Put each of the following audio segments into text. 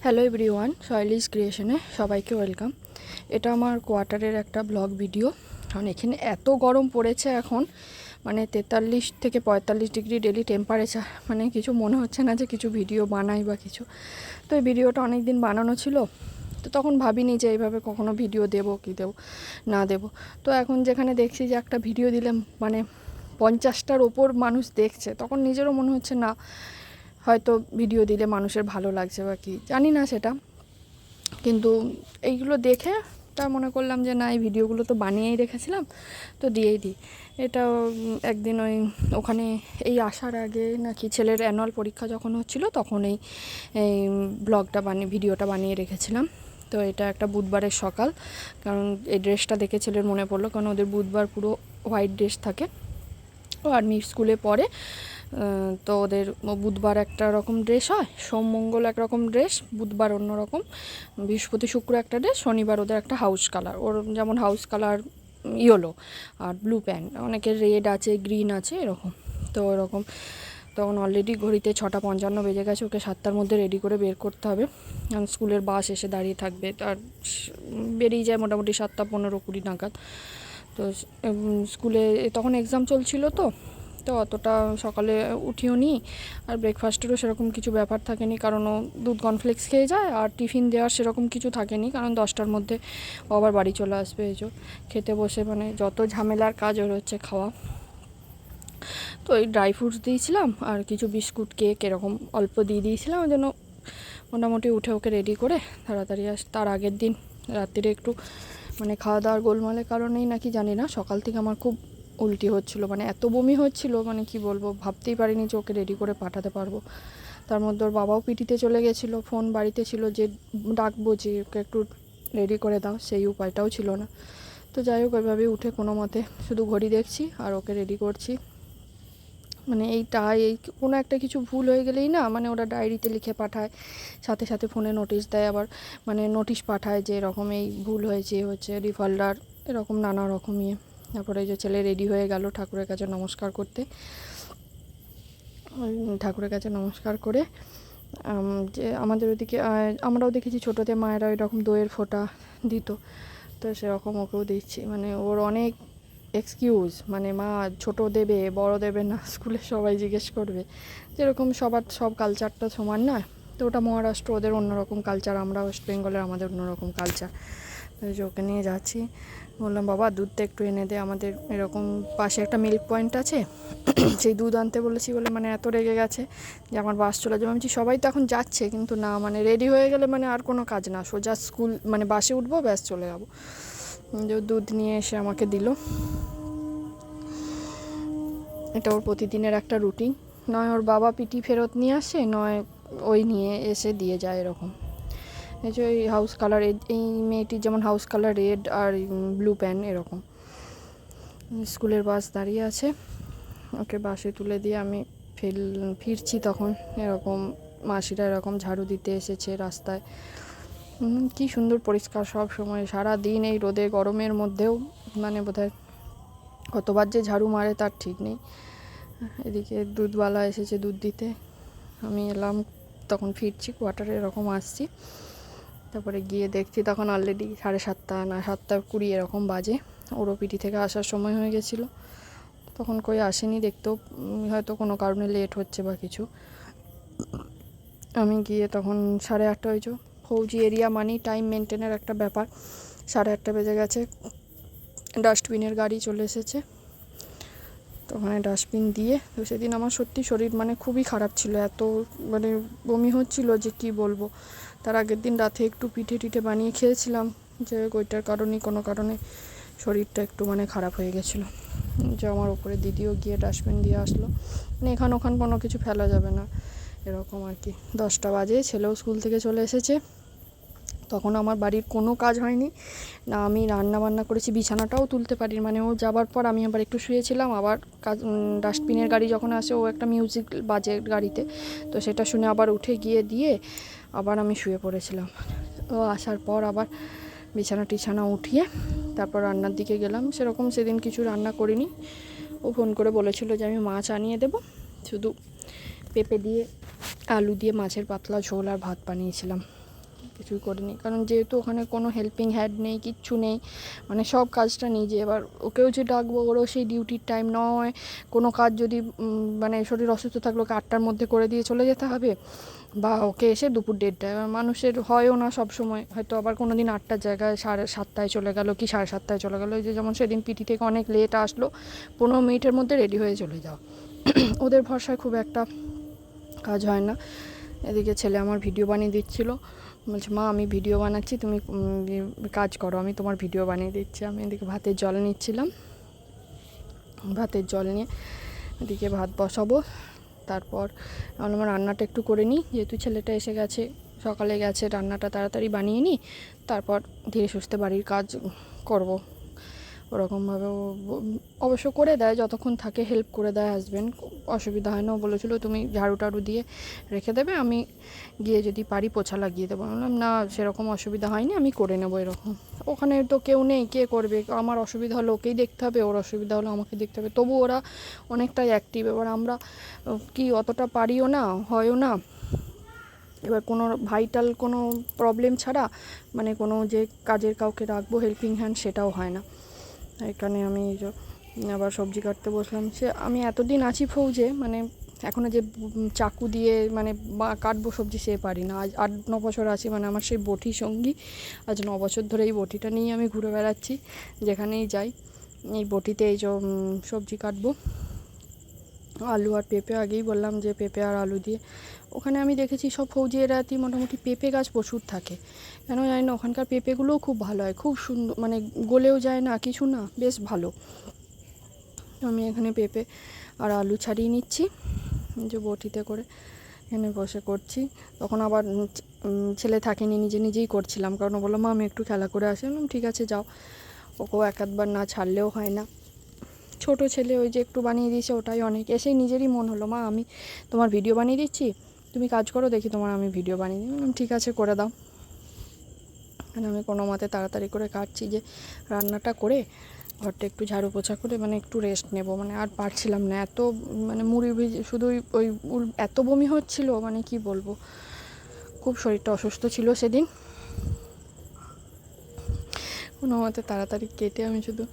Hello everyone, শৈলিস ক্রিয়েশনে সবাইকে welcome. এটা আমার কোয়ার্টারের একটা ব্লগ ভিডিও। কারণ এখানে এত গরম পড়েছে এখন, মানে 43 থেকে 45 ডিগ্রি ডেলি টেম্পারেচার। মানে কিছু মনে হচ্ছে না যে কিছু ভিডিও বানাই বা কিছু। তো এই ভিডিওটা অনেক দিন বানানো ছিল, তো তখন ভাবিনি যে এইভাবে কখনো ভিডিও দেবো কি দেবো না দেবো। তো এখন যেখানে দেখছি যে একটা ভিডিও দিলে মানে 50টার ওপর মানুষ দেখছে, তখন নিজেরও মনে হচ্ছে না হয়তো ভিডিও দিলে মানুষের ভালো লাগছে বা কি জানি না সেটা, কিন্তু এইগুলো দেখে তা মনে করলাম যে না, এই ভিডিওগুলো তো বানিয়েই রেখেছিলাম, তো দিয়েই দিই। এটা একদিন ওখানে এই আসার আগে নাকি ছেলের অ্যানুয়াল পরীক্ষা যখন হচ্ছিল তখন এই ভিডিওটা বানিয়ে রেখেছিলাম। তো এটা একটা বুধবারের সকাল, কারণ এই ড্রেসটা দেখে ছেলের মনে পড়লো, কারণ ওদের বুধবার পুরো হোয়াইট ড্রেস থাকে, ও আর্মি স্কুলে পড়ে। তো ওদের বুধবার একটা রকম ড্রেস হয়, সোম মঙ্গল এক রকম ড্রেস, বুধবার অন্য রকম, বৃহস্পতি শুক্র একটা ড্রেস, শনিবার ওদের একটা হাউস কালার। ওর যেমন হাউস কালার ইয়েলো আর ব্লু প্যান্ট, অনেকের রেড আছে, গ্রিন আছে, এরকম। তো এরকম তখন অলরেডি ঘড়িতে 6:55 বেজে গেছে, ওকে 7টার মধ্যে রেডি করে বের করতে হবে, কারণ স্কুলের বাস এসে দাঁড়িয়ে থাকবে। আর বেরিয়ে যায় মোটামুটি 7:15-20 নাগাদ। তো স্কুলে তখন এক্সাম চলছিল, তো অতটা সকালে উঠিও নি, আর ব্রেকফাস্টেরও সেরকম কিছু ব্যাপার থাকেনি, কারণ ও দুধ কর্নফ্লেক্স খেয়ে যায়, আর টিফিন দেওয়ার সেরকম কিছু থাকেনি, কারণ 10টার মধ্যে ও আবার বাড়ি চলে আসবে। এই যে খেতে বসে মানে যত ঝামেলার কাজ ওর হচ্ছে খাওয়া। তো এই ড্রাই ফ্রুটস দিয়েছিলাম আর কিছু বিস্কুট, কেক এরকম অল্প দিয়ে দিয়েছিলাম, ওই জন্য মোটামুটি উঠে ওকে রেডি করে তাড়াতাড়ি তার আগের দিন রাত্রিরে একটু মানে খাওয়া দাওয়ার গোলমালের কারণেই নাকি জানি না, সকাল থেকে আমার খুব উল্টি হচ্ছিল, মানে এত বমি হচ্ছিল, মানে কি বলবো, ভাবতেই পারিনি যে ওকে রেডি করে পাঠাতে পারবো। তার মধ্যে ওর বাবাও পিটিতে চলে গেছিলো, ফোন বাড়িতে ছিল যে ডাকবো যে ওকে একটু রেডি করে দাও, সেই উপায়টাও ছিল না। তো যাই হোক, ওইভাবে উঠে কোনো মতে শুধু ঘড়ি দেখছি আর ওকে রেডি করছি। মানে এই কোনো একটা কিছু ভুল হয়ে গেলেই না, মানে ওরা ডায়েরিতে লিখে পাঠায়, সাথে সাথে ফোনে নোটিশ দেয়, আবার মানে নোটিশ পাঠায় যে এরকম এই ভুল হচ্ছে রিফান্ডার, এরকম নানা রকম ইয়ে। তারপরে এই যে ছেলে রেডি হয়ে গেল ঠাকুরের কাছে নমস্কার করতে, ঠাকুরের কাছে নমস্কার করে যে আমাদের ওদিকে আমরাও দেখেছি ছোটোতে মায়েরা এরকম দইয়ের ফোঁটা দিত, তো সেরকম ওকেও দিচ্ছি। মানে ওর অনেক এক্সকিউজ, মানে মা ছোটো দেবে বড় দেবে না, স্কুলে সবাই জিজ্ঞেস করবে, যেরকম সব কালচারটা সমান না। তো ওটা মহারাষ্ট্র, ওদের অন্যরকম কালচার, আমরা ওয়েস্ট বেঙ্গলের আমাদের অন্যরকম কালচার। তো ওকে নিয়ে যাচ্ছি, বললাম বাবা দুধটা একটু এনে দে, আমাদের এরকম পাশে একটা মিল্ক পয়েন্ট আছে, সেই দুধ আনতে বলেছি বলে মানে এত রেগে গেছে যে আমার বাস চলে যাবে। আমি বলছি সবাই তো এখন যাচ্ছে, কিন্তু না, মানে রেডি হয়ে গেলে মানে আর কোনো কাজ না, সোজা স্কুল মানে বাসে উঠবো, ব্যাস চলে যাবো। যে দুধ নিয়ে এসে আমাকে দিল। এটা ওর প্রতিদিনের একটা রুটিন, নয় ওর বাবা পিটি ফেরত নিয়ে আসে, নয় ওই নিয়ে এসে দিয়ে যায়, এরকম। এই যে ওই হাউস কালার, এই মেয়েটির যেমন হাউস কালার রেড আর ব্লু প্যান্ট এরকম। স্কুলের বাস দাঁড়িয়ে আছে, ওকে বাসে তুলে দিয়ে আমি ফিরছি, তখন এরকম মাসিরা এরকম ঝাড়ু দিতে এসেছে রাস্তায়। কি সুন্দর পরিষ্কার সব সময়, সারা দিন এই রোদে গরমের মধ্যেও, মানে বোধহয় কতবার যে ঝাড়ু মারে তার ঠিক নেই। এদিকে দুধওয়ালা এসেছে দুধ দিতে, আমি এলাম, তখন ফিরছি কোয়ার্টারে, এরকম আসছি। তারপরে গিয়ে দেখছি তখন অলরেডি 7:30 না 7:20 এরকম বাজে। ওরও পিটি থেকে আসার সময় হয়ে গেছিলো, তখন কই আসেনি, দেখতেও হয়তো কোনো কারণে লেট হচ্ছে বা কিছু। আমি গিয়ে তখন 8:30, হয়েছে ফৌজি এরিয়া মানি টাইম মেনটেনের একটা ব্যাপার, 8:30 বেজে গেছে। ডাস্টবিনের গাড়ি চলে এসেছে, তো ওখানে ডাস্টবিন দিয়ে, তো সেদিন আমার সত্যি শরীর মানে খুবই খারাপ ছিল, এত মানে বমি হচ্ছিল যে কি বলবো। তার আগের দিন রাতে একটু পিঠে বানিয়ে খেয়েছিলাম, যে ওইটার কারণেই কোনো কারণে শরীরটা একটু মানে খারাপ হয়ে গেছিলো। যে আমার ওপরে দিদিও গিয়ে ডাস্টবিন দিয়ে আসলো, মানে এখান ওখান কোনো কিছু ফেলা যাবে না, এরকম আর কি। 10টা বাজে, ছেলেও স্কুল থেকে চলে এসেছে, তখন আমার বাড়ির কোনো কাজ হয়নি না, আমি রান্না বান্না করেছি, বিছানাটাও তুলতে পারি, মানে ও যাবার পর আমি আবার একটু শুয়েছিলাম, আবার ডাস্টবিনের গাড়ি যখন আসে, ও একটা মিউজিক বাজে গাড়িতে, তো সেটা শুনে আবার উঠে গিয়ে দিয়ে আবার আমি শুয়ে পড়েছিলাম। ও আসার পর আবার বিছানা উঠিয়ে তারপর রান্নার দিকে গেলাম। সেরকম সেদিন কিছু রান্না করিনি, ও ফোন করে বলেছিল যে আমি মাছ আনিয়ে দেবো, শুধু পেঁপে দিয়ে আলু দিয়ে মাছের পাতলা ঝোল আর ভাত বানিয়েছিলাম। কিছুই করিনি, কারণ যেহেতু ওখানে কোনো হেল্পিং হ্যান্ড নেই, কিচ্ছু নেই, মানে সব কাজটা নিজে। এবার ওকেও যে ডাকবো, ওরও সেই ডিউটির টাইম নয়, কোনো কাজ যদি মানে শরীর অসুস্থ থাকলে ওকে 8টার মধ্যে করে দিয়ে চলে যেতে হবে, বা ওকে এসে দুপুর 1:30টায়। এবার মানুষের হয়ও না সব সময়, হয়তো আবার কোনো দিন 8টার জায়গায় 7:30টায় চলে গেল কি 7:30টায় চলে গেলো। এই যে যেমন সেদিন পিটি থেকে অনেক লেট আসলো, 15 মিনিটের মধ্যে রেডি হয়ে চলে যাও। ওদের ভরসায় খুব একটা কাজ হয় না। এদিকে ছেলে আমার ভিডিও বানিয়ে দিচ্ছিলো, বলছে মা আমি ভিডিও বানাচ্ছি, তুমি কাজ করো, আমি তোমার ভিডিও বানিয়ে দিচ্ছি। আমি এদিকে ভাতের জল নিচ্ছিলাম, ভাতের জল নিয়ে এদিকে ভাত বসাবো। তারপর আমার রান্নাটা একটু করে নিই, যেহেতু ছেলেটা এসে গেছে, সকালে গেছে, রান্নাটা তাড়াতাড়ি বানিয়ে নিই, তারপর ধীরে সুস্থে বাড়ির কাজ করব। ওরকমভাবে অবশ্য করে দেয়, যতক্ষণ থাকে হেল্প করে দেয় হাজব্যান্ড, অসুবিধা হয় না। ও বলেছিল তুমি ঝাড়ু টাড়ু দিয়ে রেখে দেবে, আমি গিয়ে যদি পারি পোছা লাগিয়ে দেবো। বললাম না সেরকম অসুবিধা হয়নি, আমি করে নেবো। এরকম ওখানে তো কেউ নেই, কে করবে? আমার অসুবিধা হলো ওকেই দেখতে হবে, ওর অসুবিধা হলো আমাকে দেখতে হবে। তবু ওরা অনেকটাই অ্যাক্টিভ। এবার আমরা কি অতটা পারিও না, হয়ও না। এবার কোনো ভাইটাল কোনো প্রবলেম ছাড়া মানে কোনো যে কাজের কাউকে রাখবো হেল্পিং হ্যান্ড, সেটাও হয় না। এখানে আমি আবার সবজি কাটতে বসলাম। সে আমি এতদিন আছি ফৌজে, মানে এখনও যে চাকু দিয়ে মানে কাটবো সবজি সে পারি না। আজ 8-9 বছর আছি, মানে আমার সেই বটি সঙ্গী। আজ 9 বছর ধরে এই বটিটা নিয়ে আমি ঘুরে বেড়াচ্ছি, যেখানেই যাই এই বটিতে এই সবজি কাটবো। আলু আর পেঁপে, আগেই বললাম যে পেঁপে আর আলু দিয়ে। ওখানে আমি দেখেছি সব ফৌজি এরাতেই মোটামুটি পেঁপে গাছ প্রচুর থাকে, কেন জানি না। ওখানকার পেঁপেগুলোও খুব ভালো হয়, খুব সুন্দর, মানে গলেও যায় না কিছু না, বেশ ভালো। আমি এখানে পেঁপে আর আলু ছাড়িয়ে নিচ্ছি, যে বটিতে করে এখানে বসে করছি। তখন আবার ছেলে থাকেনি, নিজেই করছিলাম, কারণ ও বললো মা আমি একটু খেলা করে আসি। বললাম ঠিক আছে যাও। ওকেও এক আধবার না ছাড়লেও হয় না। ছোট ছেলে, ওই যে একটু বানিয়ে দিয়েছে ওটাই অনেক। এসেই নিজেরই মন হলো মা আমি তোমার ভিডিও বানিয়ে দিচ্ছি, তুমি কাজ করো, দেখি তোমার আমি ভিডিও বানিয়ে দিই। বললাম ঠিক আছে করে দাও। আমি কোনো মতে তাড়াতাড়ি করে কাটছি, যে রান্নাটা করে ঘরটা একটু ঝাড়ু পোছা করে মানে একটু রেস্ট নেব। মানে আর পারছিলাম না, এত মানে মুড়ি ভিজে শুধুই ওই এত বমি হচ্ছিল, মানে কি বলবো, খুব শরীরটা অসুস্থ ছিল সেদিন। কোনো মতে তাড়াতাড়ি কেটে আমি শুধু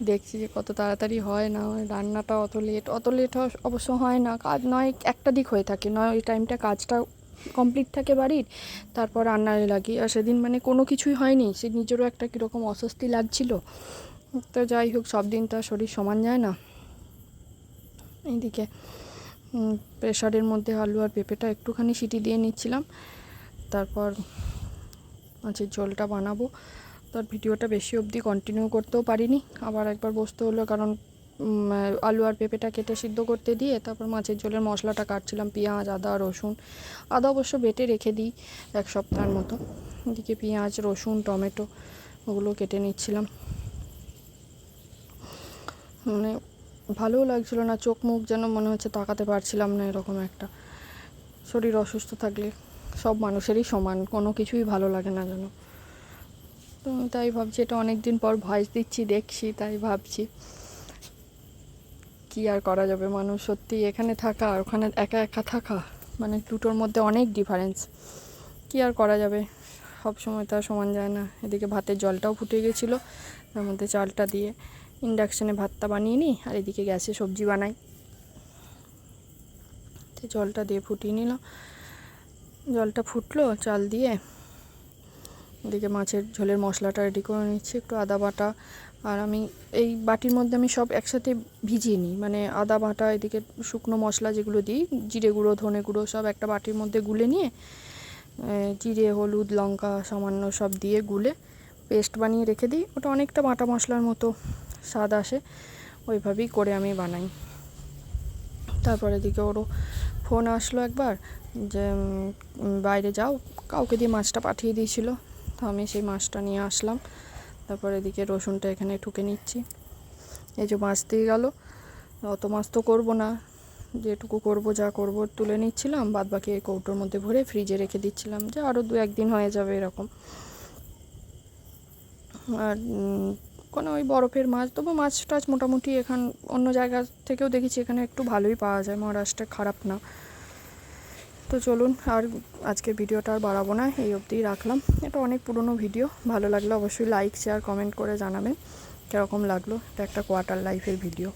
দেখছি যে কত তাড়াতাড়ি হয় না হয়। রান্নাটা অত লেট অবশ্য হয় না। কাজ নয় একটা দিক হয়ে থাকে, নয় ওই টাইমটা কাজটা কমপ্লিট থাকে বাড়ির, তারপর রান্নায় লাগি। আর সেদিন মানে কোনো কিছুই হয়নি, সে নিজেরও একটা কীরকম অস্বস্তি লাগছিল। তো যাই হোক, সব দিন তো আর শরীর সমান যায় না। এইদিকে প্রেশারের মধ্যে আলু আর পেঁপেটা একটুখানি সিটি দিয়ে নিচ্ছিলাম, তারপর মাছের ঝোলটা বানাবো। তার ভিডিওটা বেশি অবধি কন্টিনিউ করতেও পারিনি, আবার একবার বসতে হলো, কারণ আলু আর পেঁপেটা কেটে সিদ্ধ করতে দিয়ে তারপর মাছের ঝোলের মশলাটা কাটছিলাম। পেঁয়াজ, আদা, রসুন, আদা অবশ্য বেটে রেখে দিই 1 সপ্তাহের মতো। এদিকে পেঁয়াজ, রসুন, টমেটো ওগুলো কেটে নিচ্ছিলাম। মানে ভালোও লাগছিল না, চোখ মুখ যেন মনে হচ্ছে তাকাতে পারছিলাম না, এরকম একটা। শরীর অসুস্থ থাকলে সব মানুষেরই সমান, কোনো কিছুই ভালো লাগে না যেন। তো তাই ভাবছি, এটা অনেক দিন পর ভয়েস দিচ্ছি, দেখছি, তাই ভাবছি কি আর করা যাবে। মানুষ সত্যি এখানে থাকা আর ওখানে একা একা থাকা, মানে দুটোর মধ্যে অনেক ডিফারেন্স। কি আর করা যাবে, সব সময় তো আর সমান যায় না। এদিকে ভাতের জলটাও ফুটে গেছিলো, তার মধ্যে চালটা দিয়ে ইন্ডাকশানে ভাতটা বানিয়ে নিই, আর এদিকে গ্যাসে সবজি বানাই। তো জলটা দিয়ে ফুটিয়ে নিলাম, জলটা ফুটলো, চাল দিয়ে এদিকে মাছের ঝোলের মশলাটা রেডি করে নিচ্ছি। একটু আদা বাটা, আর আমি এই বাটির মধ্যে আমি সব একসাথে ভিজিয়ে নিই, মানে আদা বাটা, এদিকে শুকনো মশলা যেগুলো দিই, জিরে গুঁড়ো, ধনে গুঁড়ো, সব একটা বাটির মধ্যে গুলে নিয়ে, জিরে, হলুদ, লঙ্কা সামান্য সব দিয়ে গুলে পেস্ট বানিয়ে রেখে দিই। ওটা অনেকটা বাটা মশলার মতো স্বাদ আসে, ওইভাবেই করে আমি বানাই। তারপরে এদিকে ওরও ফোন আসলো একবার, যে বাইরে যাও, কাউকে দিয়ে মাছটা পাঠিয়ে দিয়েছিল, তো আমি সেই মাছটা নিয়ে আসলাম। তারপর এদিকে রসুনটা এখানে ঠুকে নিচ্ছি। এই যে মাছ দিয়ে গেল, অত মাছ তো করবো না, যেটুকু করবো যা করবো তুলে নিচ্ছিলাম, বাদ বাকি এই কৌটোর মধ্যে ভরে ফ্রিজে রেখে দিচ্ছিলাম, যে আরও 2-1 দিন হয়ে যাবে এরকম। আর কোনো ওই বরফের মাছ, তবু মাছ টাছ মোটামুটি এখান অন্য জায়গা থেকেও দেখেছি এখানে একটু ভালোই পাওয়া যায়, মহারাষ্ট্রে খারাপ না। তো চলুন আর আজকের ভিডিওটা আর বাড়াবো না, এই অবধিই রাখলাম। এটা অনেক পুরনো ভিডিও, ভালো লাগলে অবশ্যই লাইক শেয়ার কমেন্ট করে জানাবেন কীরকম লাগলো। এটা একটা কোয়ার্টার লাইফের ভিডিও।